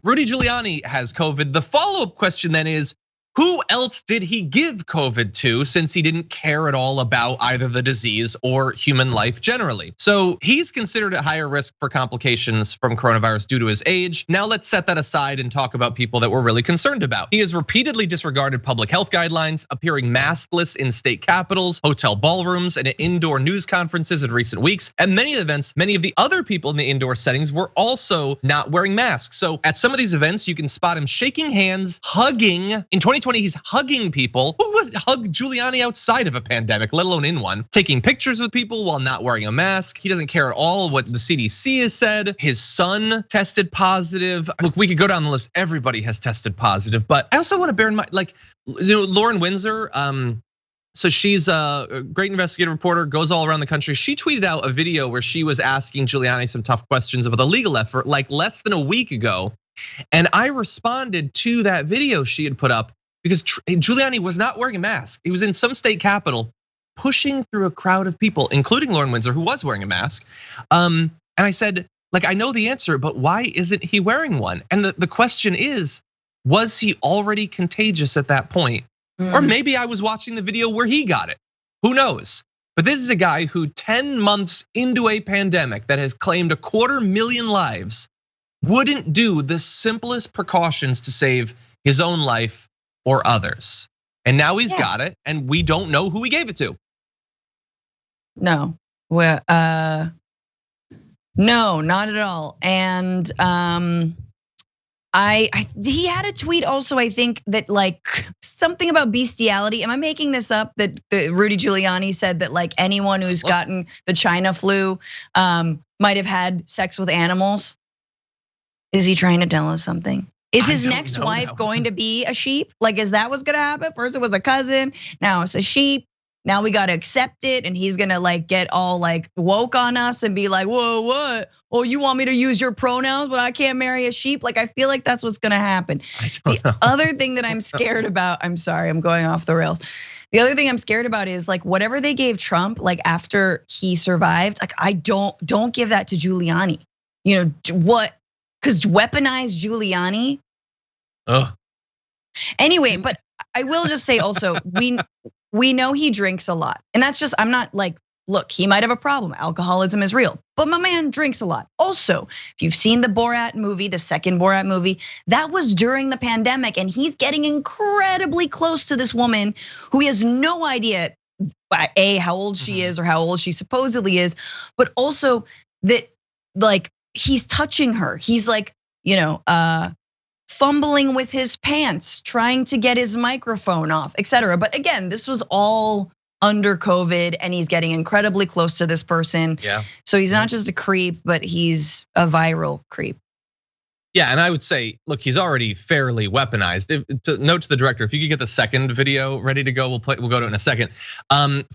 Rudy Giuliani has COVID. The follow-up question then is, who else did he give COVID to, since he didn't care at all about either the disease or human life generally? So he's considered at higher risk for complications from coronavirus due to his age. Now let's set that aside and talk about people that we're really concerned about. He has repeatedly disregarded public health guidelines, appearing maskless in state capitals, hotel ballrooms, and at indoor news conferences in recent weeks. At many events, many of the other people in the indoor settings were also not wearing masks. So at some of these events, you can spot him shaking hands, hugging. In 2020, he's hugging people. Who would hug Giuliani outside of a pandemic, let alone in one? Taking pictures with people while not wearing a mask. He doesn't care at all what the CDC has said. His son tested positive. Look, we could go down the list. Everybody has tested positive, but I also want to bear in mind, like, Lauren Windsor, so she's a great investigative reporter, goes all around the country. She tweeted out a video where she was asking Giuliani some tough questions about the legal effort, like less than a week ago. And I responded to that video she had put up because Giuliani was not wearing a mask. He was in some state capital, pushing through a crowd of people, including Lauren Windsor, who was wearing a mask. And I said, like, I know the answer, but why isn't he wearing one? And the question is, was he already contagious at that point? Or maybe I was watching the video where he got it. Who knows? But this is a guy who 10 months into a pandemic that has claimed 250,000 lives wouldn't do the simplest precautions to save his own life or others. And now he's got it, and we don't know who he gave it to. No, well, no, not at all. And he had a tweet also, I think, that like something about bestiality. Am I making this up? That Rudy Giuliani said that like anyone who's gotten the China flu might have had sex with animals. Is he trying to tell us something? Is his next wife going to be a sheep? Like, is that what's gonna happen? First it was a cousin, now it's a sheep. Now we gotta accept it, and he's gonna like get all like woke on us and be like, whoa, what? Oh, you want me to use your pronouns, but I can't marry a sheep? Like, I feel like that's what's gonna happen. The other thing that I'm scared about, I'm sorry, I'm going off the rails. The other thing I'm scared about is like whatever they gave Trump, like after he survived, like I don't give that to Giuliani. You know what? Because weaponized Giuliani. Anyway, but I will just say also, we know he drinks a lot. And that's just, I'm not like, look, he might have a problem. Alcoholism is real, but my man drinks a lot. Also, if you've seen the Borat movie, the second Borat movie, that was during the pandemic, and he's getting incredibly close to this woman who he has no idea, A, how old she is or how old she supposedly is, but also that like, he's touching her. He's like, fumbling with his pants, trying to get his microphone off, etc. But again, this was all under COVID, and he's getting incredibly close to this person. Yeah. So he's not just a creep, but he's a viral creep. Yeah, and I would say, look, he's already fairly weaponized. Note to the director, if you could get the second video ready to go, we'll go to it in a second.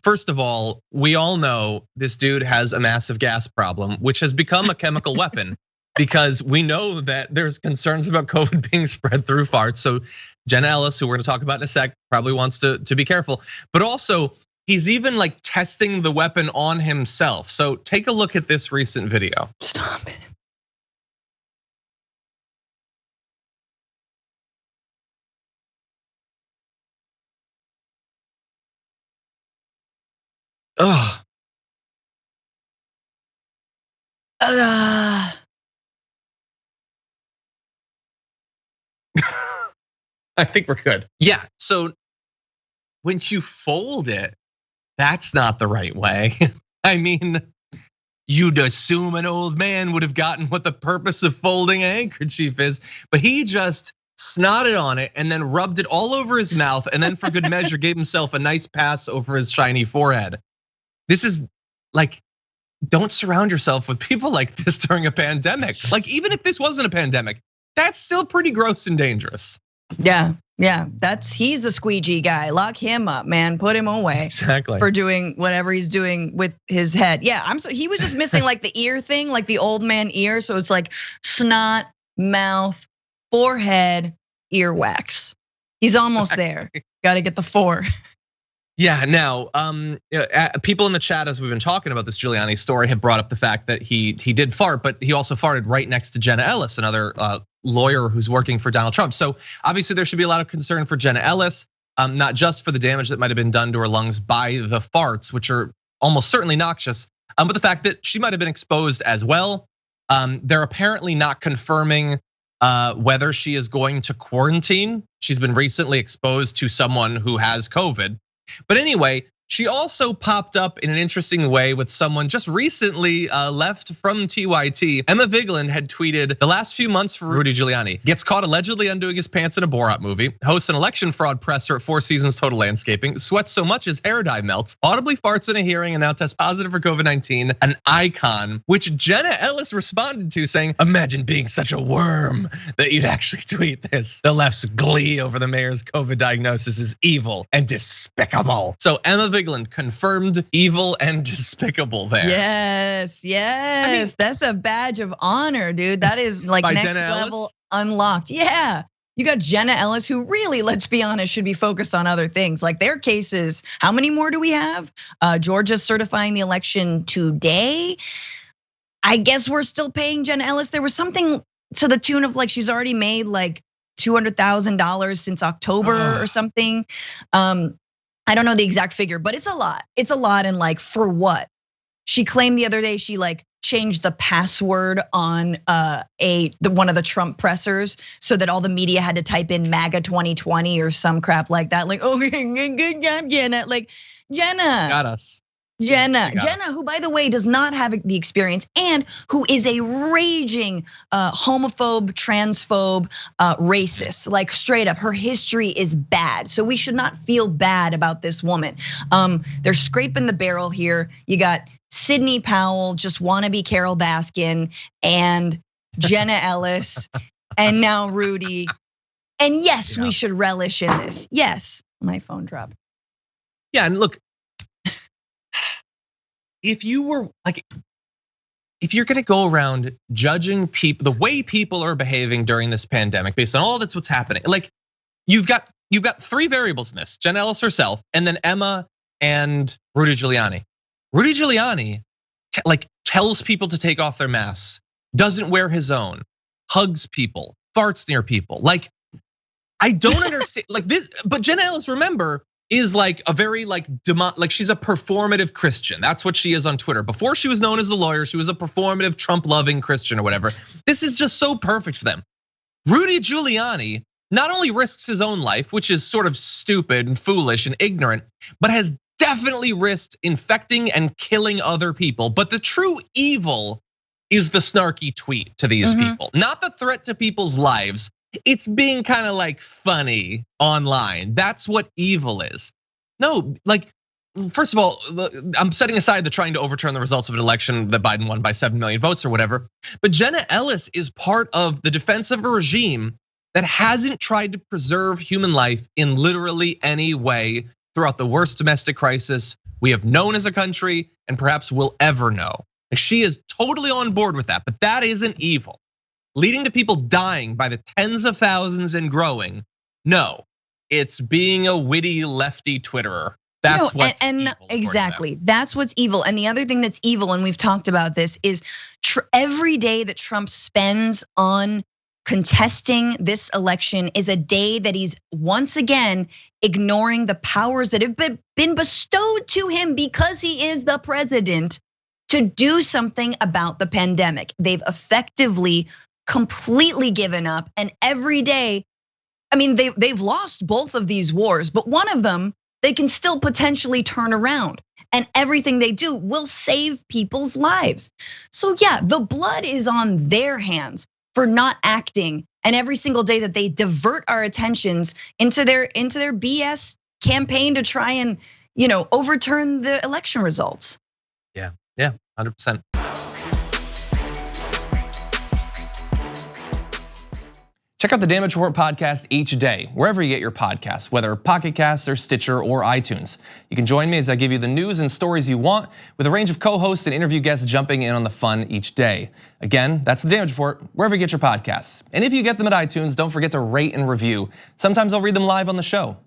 First of all, we all know this dude has a massive gas problem, which has become a chemical weapon, because we know that there's concerns about COVID being spread through farts. So Jenna Ellis, who we're gonna talk about in a sec, probably wants to be careful. But also, he's even like testing the weapon on himself. So take a look at this recent video. Stop it. Ugh. I think we're good. Yeah, so when you fold it, that's not the right way. I mean, you'd assume an old man would have gotten what the purpose of folding a handkerchief is, but he just snotted on it and then rubbed it all over his mouth, and then for good measure gave himself a nice pass over his shiny forehead. This is like, don't surround yourself with people like this during a pandemic. Like, even if this wasn't a pandemic, that's still pretty gross and dangerous. Yeah, he's a squeegee guy. Lock him up, man. Put him away. Exactly. For doing whatever he's doing with his head. Yeah, he was just missing like the ear thing, like the old man ear. So it's like snot, mouth, forehead, earwax. He's almost there. Got to get the 4. Yeah, now, people in the chat, as we've been talking about this Giuliani story, have brought up the fact that he did fart, but he also farted right next to Jenna Ellis, another lawyer who's working for Donald Trump. So obviously there should be a lot of concern for Jenna Ellis, not just for the damage that might have been done to her lungs by the farts, which are almost certainly noxious, but the fact that she might have been exposed as well. They're apparently not confirming whether she is going to quarantine. She's been recently exposed to someone who has COVID. But anyway, she also popped up in an interesting way with someone just recently left from TYT. Emma Vigeland had tweeted, the last few months for Rudy Giuliani. Gets caught allegedly undoing his pants in a Borat movie. Hosts an election fraud presser at Four Seasons Total Landscaping. Sweats so much his hair dye melts. Audibly farts in a hearing and now tests positive for COVID-19. An icon, which Jenna Ellis responded to saying, imagine being such a worm that you'd actually tweet this. The left's glee over the mayor's COVID diagnosis is evil and despicable. So Emma Vigeland confirmed evil and despicable there. Yes, yes. I mean, that's a badge of honor, dude. That is like next level unlocked. Yeah. You got Jenna Ellis, who really, let's be honest, should be focused on other things. Like their cases, how many more do we have? Georgia's certifying the election today. I guess we're still paying Jenna Ellis. There was something to the tune of like she's already made like $200,000 since October or something. I don't know the exact figure, but it's a lot. It's a lot, and like for what? She claimed the other day she like changed the password on one of the Trump pressers so that all the media had to type in MAGA 2020 or some crap like that. Like, okay, good job, Jenna. Like, Jenna got us. Jenna, who by the way does not have the experience and who is a raging homophobe, transphobe, racist, like straight up. Her history is bad, so we should not feel bad about this woman. They're scraping the barrel here. You got Sidney Powell, just wannabe Carol Baskin, and Jenna Ellis, and now Rudy. And yes, we should relish in this. Yes, my phone dropped. Yeah, and look. If you're gonna go around judging people, the way people are behaving during this pandemic based on all that's what's happening, like you've got three variables in this: Jenna Ellis herself, and then Emma and Rudy Giuliani. Rudy Giuliani like tells people to take off their masks, doesn't wear his own, hugs people, farts near people. Like I don't understand like this, but Jenna Ellis, remember, is like a very like she's a performative Christian. That's what she is on Twitter. Before she was known as a lawyer, she was a performative Trump-loving Christian or whatever. This is just so perfect for them. Rudy Giuliani not only risks his own life, which is sort of stupid and foolish and ignorant, but has definitely risked infecting and killing other people. But the true evil is the snarky tweet to these people, not the threat to people's lives. It's being kind of like funny online. That's what evil is. No, like, first of all, I'm setting aside the trying to overturn the results of an election that Biden won by 7 million votes or whatever. But Jenna Ellis is part of the defense of a regime that hasn't tried to preserve human life in literally any way throughout the worst domestic crisis we have known as a country and perhaps will ever know. She is totally on board with that, but that isn't evil. Leading to people dying by the tens of thousands and growing. No, it's being a witty lefty Twitterer. That's what's evil. Exactly, that's what's evil. And the other thing that's evil, and we've talked about this, is every day that Trump spends on contesting this election is a day that he's once again ignoring the powers that have been bestowed to him because he is the president to do something about the pandemic. They've effectively completely given up, and every day, I mean, they've lost both of these wars, but one of them they can still potentially turn around, and everything they do will save people's lives. So yeah, the blood is on their hands for not acting, and every single day that they divert our attentions into their BS campaign to try and overturn the election results. Yeah, 100%. Check out the Damage Report podcast each day, wherever you get your podcasts, whether Pocket Casts or Stitcher or iTunes. You can join me as I give you the news and stories you want, with a range of co-hosts and interview guests jumping in on the fun each day. Again, that's the Damage Report, wherever you get your podcasts. And if you get them at iTunes, don't forget to rate and review. Sometimes I'll read them live on the show.